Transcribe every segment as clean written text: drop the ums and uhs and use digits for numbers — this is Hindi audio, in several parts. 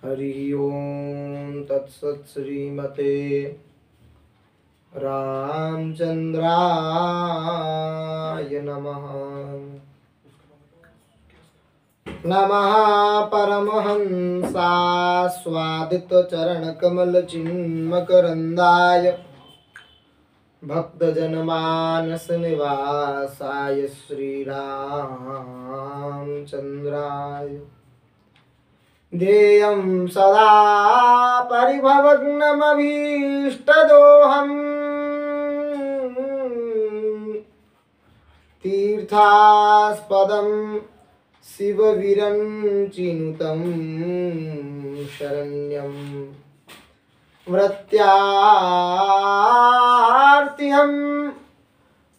हरि ओम तत्सत् श्रीमते रामचंद्राय नमः। नमः परमहंसास्वादितचरणकमलचिन्मकरन्दाय भक्तजनमानसनिवासाय श्रीरामचन्द्राय ध्येयं सदा परिभवग्नमभीष्टदोहम् तीर्थास्पदं शिवविरञ्चिनुतं शरण्यं मृत्यार्तिहं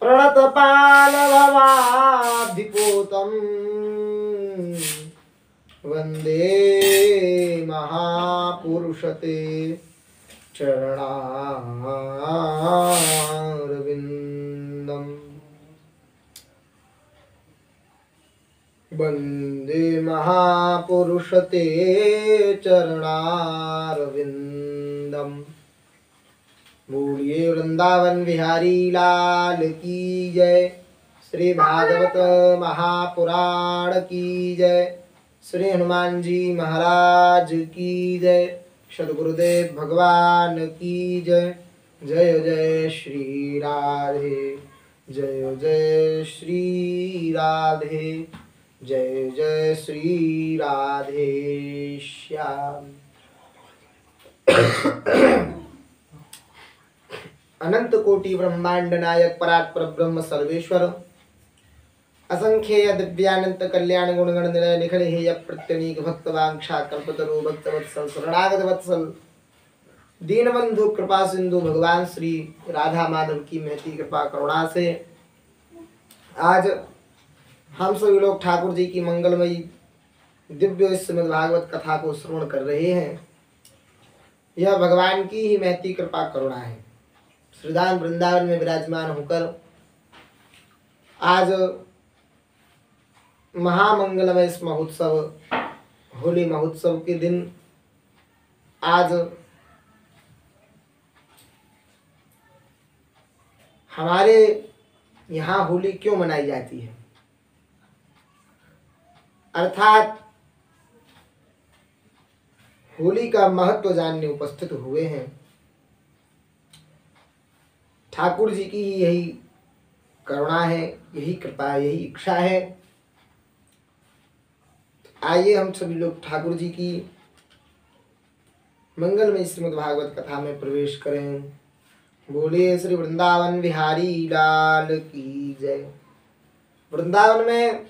प्रणतपालभवाब्धिपोतम् वन्दे महापुरुषते चरणारविन्दम्। वन्दे महापुरुषते चरणारविन्दम्। बोलिए वृंदावन बिहारी लाल की जय। श्री भागवत महापुराण की जय। श्री हनुमान जी महाराज की जय। सद्गुरुदेव भगवान की जय। जय जय श्री राधे, जय जय श्री राधे, जय जय श्री राधे श्याम। अनंत कोटि ब्रह्मांड नायक परात्पर ब्रह्म सर्वेश्वर असंख्येय दिव्यानंत कल्याण गुणगण निलय निखिल हेय प्रत्यनीक भक्तवांक्षा कल्पतरु भक्तवत्सल शरणागत वत्सल दीनबंधु कृपा सिंधु भगवान श्री राधा माधव की महती कृपा करुणा से आज हम सभी लोग ठाकुर जी की मंगलमयी दिव्य श्रीमद् भागवत कथा को श्रवण कर रहे हैं। यह भगवान की ही महती कृपा करुणा है। श्रीधाम वृंदावन में विराजमान होकर आज महामंगलमय इस महोत्सव होली महोत्सव के दिन आज हमारे यहाँ होली क्यों मनाई जाती है, अर्थात होली का महत्व जानने उपस्थित हुए हैं। ठाकुर जी की यही करुणा है, यही कृपा, यही इच्छा है। आइए हम सभी लोग ठाकुर जी की मंगलमय श्रीमद् भागवत कथा में प्रवेश करें। बोलिए श्री वृंदावन बिहारी लाल की जय। वृंदावन में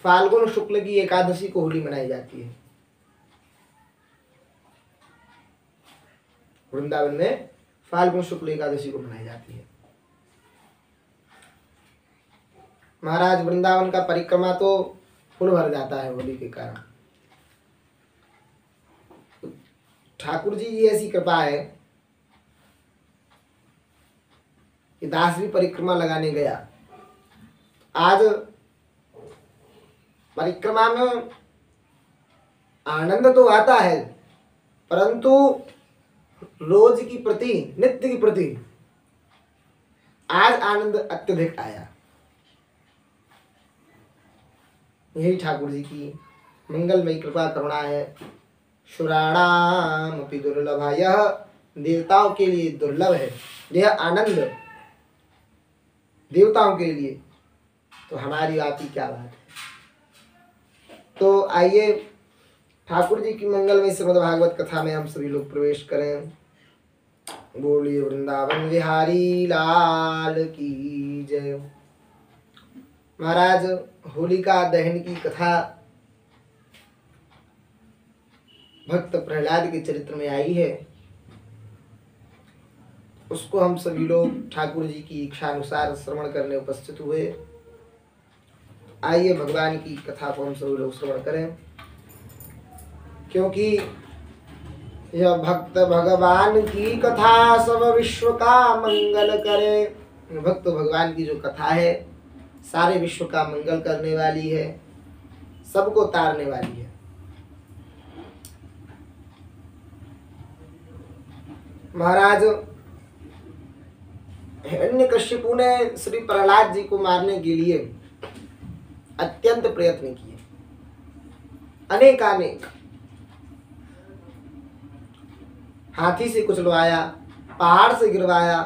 फाल्गुन शुक्ल की एकादशी को होली मनाई जाती है। वृंदावन में फाल्गुन शुक्ल एकादशी को मनाई जाती है। महाराज वृंदावन का परिक्रमा तो फुल भर जाता है होली के कारण। ठाकुर जी की ऐसी कृपा है कि दास भी परिक्रमा लगाने गया। आज परिक्रमा में आनंद तो आता है, परंतु रोज की प्रति, नित्य की प्रति आज आनंद अत्यधिक आया। यही ठाकुर जी की मंगलमयी कृपा करुणा है। सुराणाम अपि दुर्लभ, यह देवताओं के लिए दुर्लभ है। यह आनंद देवताओं के लिए, तो हमारी बात ही क्या बात है। तो आइए ठाकुर जी की मंगलमयी श्रीमद् भागवत कथा में हम सभी लोग प्रवेश करें। बोलिए वृंदावन बिहारी लाल की जय। महाराज होलिका दहन की कथा भक्त प्रहलाद के चरित्र में आई है। उसको हम सभी लोग ठाकुर जी की इच्छा अनुसार श्रवण करने उपस्थित हुए। आइए भगवान की कथा को हम सभी लोग श्रवण करें, क्योंकि यह भक्त भगवान की कथा सब विश्व का मंगल करे। भक्त भगवान की जो कथा है सारे विश्व का मंगल करने वाली है, सबको तारने वाली है। महाराज हिरण्यकश्यपु ने श्री प्रहलाद जी को मारने के लिए अत्यंत प्रयत्न किए, अनेकानेक। हाथी से कुचलवाया, पहाड़ से गिरवाया,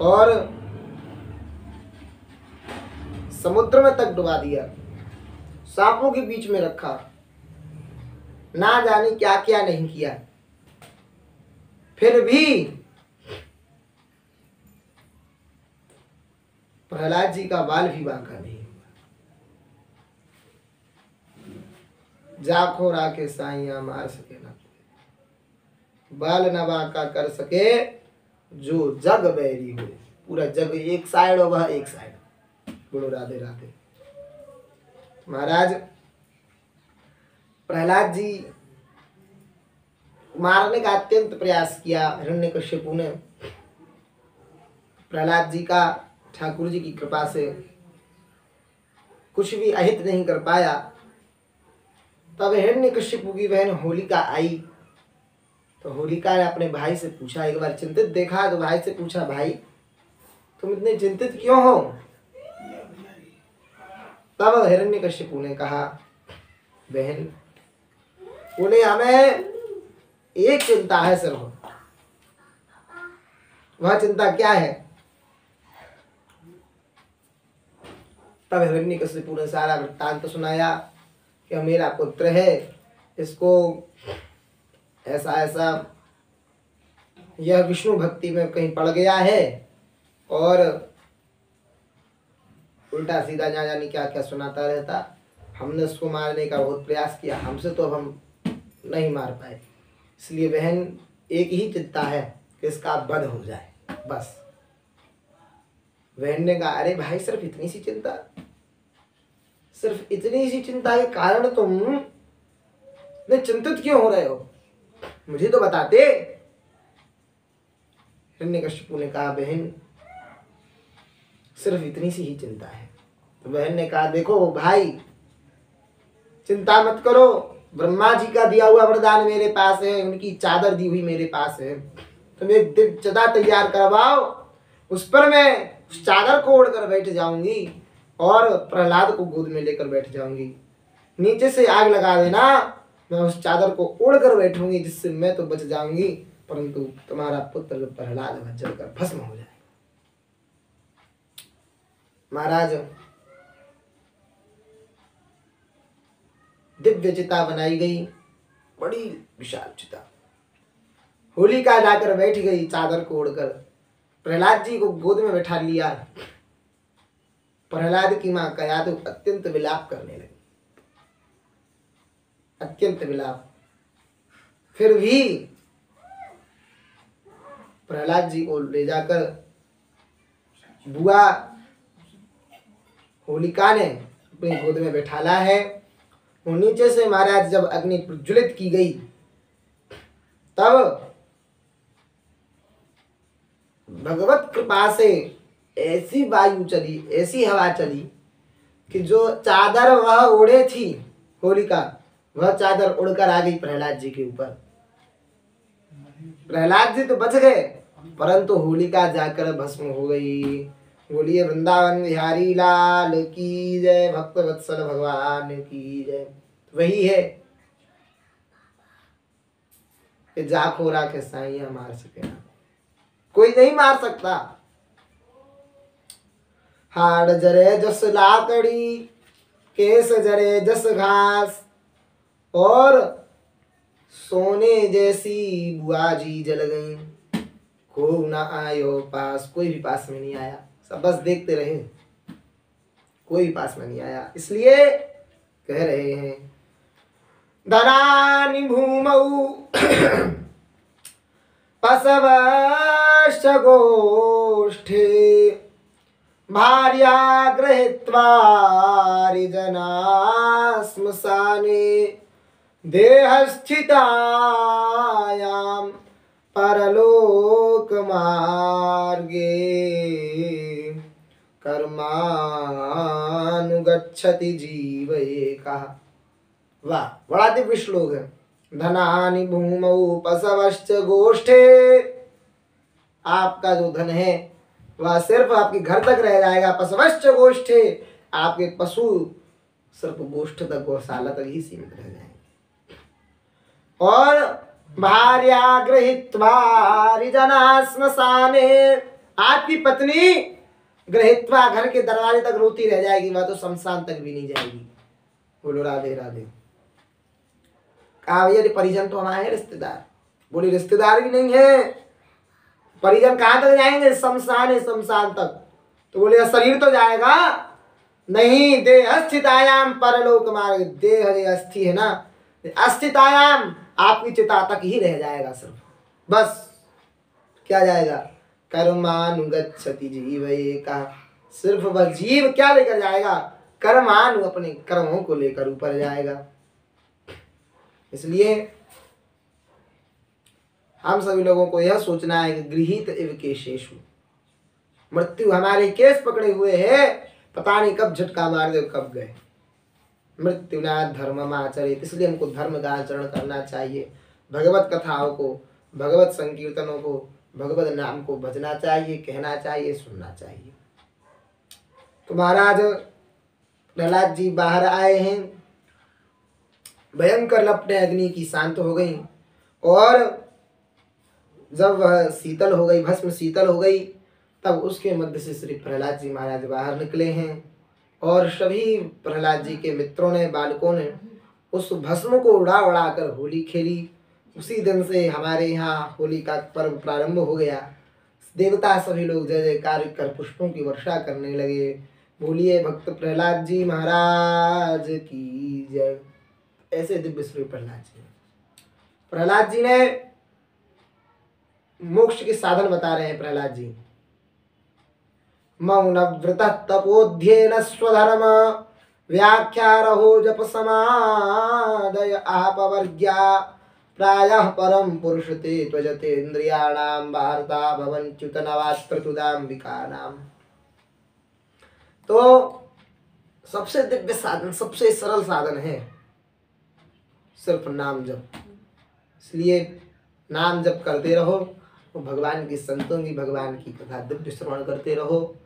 और समुद्र में तक डुबा दिया, सांपों के बीच में रखा, ना जाने क्या क्या नहीं किया। फिर भी प्रहलाद जी का बाल भी बांका नहीं हुआ। जाखो राखे साइया मार सके ना, बाल न बांका कर सके जो जग बैरी हुए। पूरा जग एक साइड और वह एक साइड। बोलो राधे राधे। महाराज प्रहलाद जी मारने का अत्यंत प्रयास किया हिरण्यकश्यपु ने। प्रहलाद जी का ठाकुर जी की कृपा से कुछ भी अहित नहीं कर पाया। तब हिरण्यकश्यपु की बहन होलिका आई, तो होलिका ने अपने भाई से पूछा, एक बार चिंतित देखा तो भाई से पूछा, भाई तुम इतने चिंतित क्यों हो? तब हिरण्यकश्यपु ने कहा, बहन उन्हें हमें एक चिंता है सिर्फ। वह चिंता क्या है? तब हिरण्यकश्यपु ने सारा वृत्तांत सुनाया कि मेरा पुत्र है, इसको ऐसा ऐसा यह विष्णु भक्ति में कहीं पड़ गया है और उल्टा सीधा ना जाने क्या क्या सुनाता रहता। हमने उसको मारने का बहुत प्रयास किया, हमसे तो अब हम नहीं मार पाए। इसलिए बहन एक ही चिंता है कि इसका वध हो जाए, बस। बहन ने कहा, अरे भाई सिर्फ इतनी सी चिंता, सिर्फ इतनी सी चिंता के कारण तुम इतने चिंतित क्यों हो रहे हो? मुझे तो बताते। हिरण्यकश्यपु ने कहा, बहन सिर्फ इतनी सी ही चिंता है। तो बहन ने कहा, देखो भाई चिंता मत करो, ब्रह्मा जी का दिया हुआ वरदान मेरे पास है, उनकी चादर दी हुई मेरे पास है। तुम एक दिव्यचदा तैयार करवाओ, उस पर मैं उस चादर को ओढ़कर बैठ जाऊंगी और प्रहलाद को गोद में लेकर बैठ जाऊंगी। नीचे से आग लगा देना, मैं उस चादर को ओढ़कर बैठूंगी, जिससे मैं तो बच जाऊंगी, परंतु तुम्हारा पुत्र प्रहलाद वह जलकर भस्म हो जाए। महाराज दिव्य चिता बनाई गई, बड़ी विशाल चिता। होलिका जाकर बैठ गई चादर को ओढ़कर, प्रहलाद जी को गोद में बैठा लिया। प्रहलाद की मां कयादु अत्यंत विलाप करने लगी, अत्यंत विलाप। फिर भी प्रहलाद जी को ले जाकर बुआ होलिका ने अपनी गोद में बैठाला है। वो नीचे से महाराज जब अग्नि प्रज्वलित की गई, तब भगवत कृपा से ऐसी वायु चली, ऐसी हवा चली कि जो चादर वह ओढ़े थी होलिका, वह चादर उड़कर आ गई प्रहलाद जी के ऊपर। प्रहलाद जी तो बच गए, परंतु होलिका जाकर भस्म हो गई। बोलिए वृंदावन बिहारी लाल की जय, भक्त वत्सल भगवान की जय। वही है कि जाखो राखे साइया मार सके ना, कोई नहीं मार सकता। हाड़ जरे जस लाकड़ी, केस जरे जस घास, और सोने जैसी बुआ जी जल गई, को ना आयो पास। कोई भी पास में नहीं आया, सब बस देखते रहे, कोई पास में नहीं आया। इसलिए कह रहे हैं, धनानि भूमौ पशवश्च गोष्ठे, भार्या गृहीत्वा रिजना श्मशाने, देहस्थितायां परलोक मार्गे, कर्मानुगच्छति जीव एकः। वाह, बड़ा दिव्य श्लोक है। धनानि भूमौ पशवश्च गोष्ठे, आपका जो धन है वह सिर्फ आपके घर तक रह जाएगा। पशवश्च गोष्ठे, आपके पशु सिर्फ गोष्ठ तक, गौशाला तक ही सीमित रह जाएंगे। और भार्या गृहीत्वा हरिजना श्मशाने, आपकी पत्नी गृहीत्वा घर के दरवाजे तक रोती रह जाएगी, वह तो शमशान तक भी नहीं जाएगी। बोलो राधे राधे। कहा भैया परिजन तो हमारे रिश्तेदार, बोले रिश्तेदार भी नहीं है, परिजन कहाँ तक जाएंगे? शमशान है, शमशान तक। तो बोले शरीर तो जाएगा नहीं, देह स्थितायाम परलोक मार्ग, देह अस्थि है ना, अस्थितायाम आपकी चिता तक ही रह जाएगा सिर्फ, बस। क्या जाएगा? कर्मानुगच्छति जीव, का सिर्फ वह जीव क्या लेकर जाएगा? कर्मानु, अपने कर्मों को लेकर ऊपर जाएगा। इसलिए हम सभी लोगों को यह सोचना है कि गृहीत इव केशेषु, मृत्यु हमारे केस पकड़े हुए है, पता नहीं कब झटका मार दे, कब गए। मृत्यु ना धर्म आचरित, इसलिए हमको धर्म का आचरण करना चाहिए। भगवत कथाओं को, भगवत संकीर्तनों को, भगवत नाम को भजना चाहिए, कहना चाहिए, सुनना चाहिए। तो महाराज प्रहलाद जी बाहर आए हैं, भयंकर लपटें अग्नि की शांत हो गई, और जब वह शीतल हो गई, भस्म शीतल हो गई, तब उसके मध्य से श्री प्रहलाद जी महाराज बाहर निकले हैं। और सभी प्रहलाद जी के मित्रों ने, बालकों ने उस भस्म को उड़ा उड़ा कर होली खेली। उसी दिन से हमारे यहाँ होली का पर्व प्रारंभ हो गया। देवता सभी लोग जय जयकार कर पुष्पों की वर्षा करने लगे। बोलिए भक्त प्रहलाद जी महाराज की जय। ऐसे दिव्य श्री प्रहलाद जी ने मोक्ष के साधन बता रहे हैं। प्रहलाद जी मौन व्रत तपोध्येन स्वधर्म व्याख्यारहो जप समादय आपवर्ग्या प्रायः परम पुरुष ते त्वजते इंद्रियाणाम वार्ता भवन्त्युत नवास्त्रतुदाम्बिकानाम। तो सबसे दिव्य साधन, सबसे सरल साधन है सिर्फ नाम जप। इसलिए नाम जप करते रहो, वो भगवान की संतों की, भगवान की कथा दिव्य श्रवण करते रहो।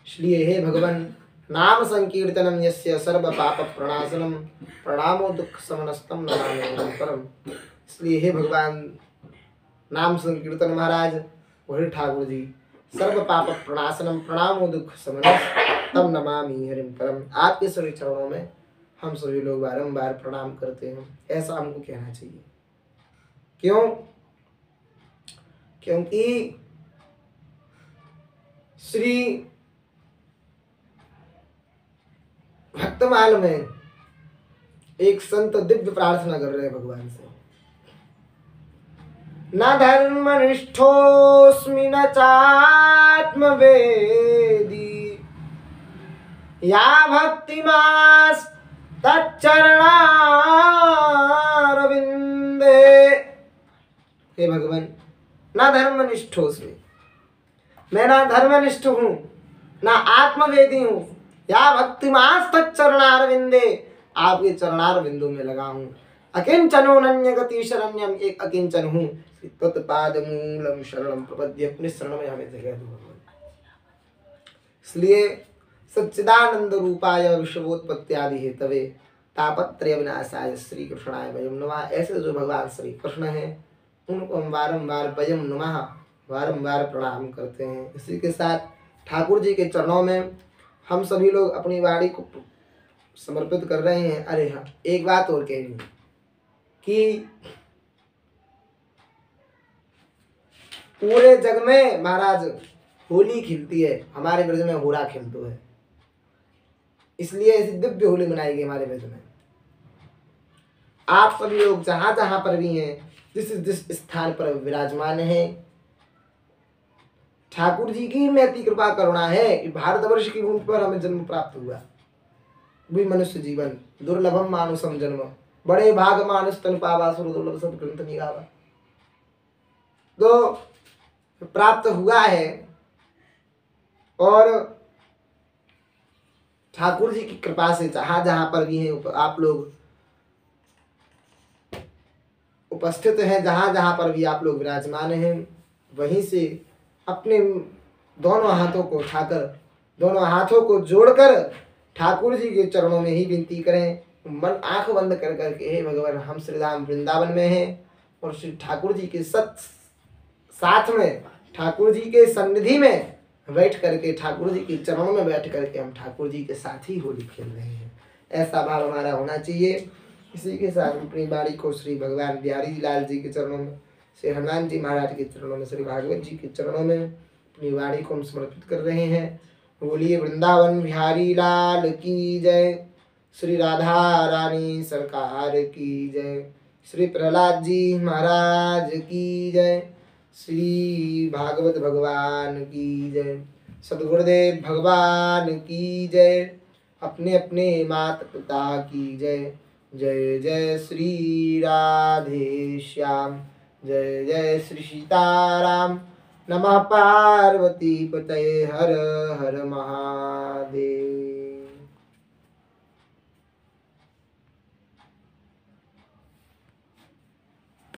इसलिए हे भगवान, नाम संकीर्तनम यस्य सर्व पाप प्रणाशनम प्रणामो दुख समनस्तम नमामि परम। इसलिए हे भगवान, नाम संकीर्तन महाराज वही ठाकुर जी, सर्व पाप प्रणाशनम प्रणामो दुख समनस्तम नमामि हरिम परम। आपके सभी चरणों में हम सभी लोग बारंबार प्रणाम करते हैं, ऐसा हमको कहना चाहिए। क्यों? क्योंकि श्री भक्तमाल में एक संत दिव्य प्रार्थना कर रहे हैं भगवान से, न धर्मनिष्ठोऽस्मि न चात्मवेदी या भक्तिमास् तच्चरणारविंदे। हे भगवान, ना धर्मनिष्ठोऽस्मि, मैं ना धर्मनिष्ठ हूँ, ना आत्मवेदी हूँ। या भक्तिमास् तच्चरणारविंदे, आपके चरणारविंदों में लगा हूँ। अकिंचनो नन्यगति शरण्यम, एक अकिंचन हूँ। तत्पादमूलम शरणम प्रपद्ये, अपने शरण में हमें जगह दो भगवान। इसलिए सच्चिदानंद रूपाय विश्वोत्पत्त्यादि हेतवे तापत्रय विनाशाय श्री कृष्णाय वयम नमः। ऐसे जो भगवान श्री कृष्ण हैं उनको हम बारंबार वयम नमः बारंबार प्रणाम करते हैं। इसी के साथ ठाकुर जी के चरणों में हम सभी लोग अपनी वाणी को समर्पित कर रहे हैं। अरे हाँ, एक बात और कहनी कि पूरे जग में महाराज होली खिलती है, हमारे ब्रज में होरा खिलतो है। इसलिए ऐसी दिव्य होली मनाई गई हमारे ब्रज में। आप सभी लोग जहां जहां पर भी हैं, जिस स्थान पर विराजमान है, ठाकुर जी की में अति कृपा करुणा है कि भारतवर्ष की भूमि पर हमें जन्म प्राप्त हुआ। भी मनुष्य जीवन दुर्लभम मानुषम जन्म, बड़े भाग मानुष तन पावा सुर दुर्लभ सब ग्रंथ निगावा। तो प्राप्त हुआ है और ठाकुर जी की कृपा से जहां जहां पर भी हैं आप लोग उपस्थित हैं, जहाँ जहाँ पर भी आप लोग विराजमान हैं, वहीं से अपने दोनों हाथों को उठाकर, दोनों हाथों को जोड़कर ठाकुर जी के चरणों में ही विनती करें। मन आंख बंद कर करके, हे भगवान, हम श्री राम वृंदावन में हैं और श्री ठाकुर जी के साथ में, ठाकुर जी के सन्निधि में बैठ करके, ठाकुर जी के चरणों में बैठ करके हम ठाकुर जी के साथ ही होली खेल रहे हैं। ऐसा भाव हमारा होना चाहिए। इसी के साथ अपनी बाड़ी को श्री भगवान बिहारी लाल जी के चरणों में, श्री हनुमान जी महाराज के चरणों में, श्री भागवत जी के चरणों में अपनी बाड़ी को हम समर्पित कर रहे हैं। बोलिए वृंदावन बिहारी लाल की जय, श्री राधा रानी सरकार की जय, श्री प्रहलाद जी महाराज की जय, श्री भागवत भगवान की जय, सदगुरुदेव भगवान की जय, अपने अपने माता पिता की जय। जय जय श्री राधे श्याम, जय जय श्री सीताराम। नमः पार्वती पतये, हर हर महादेव।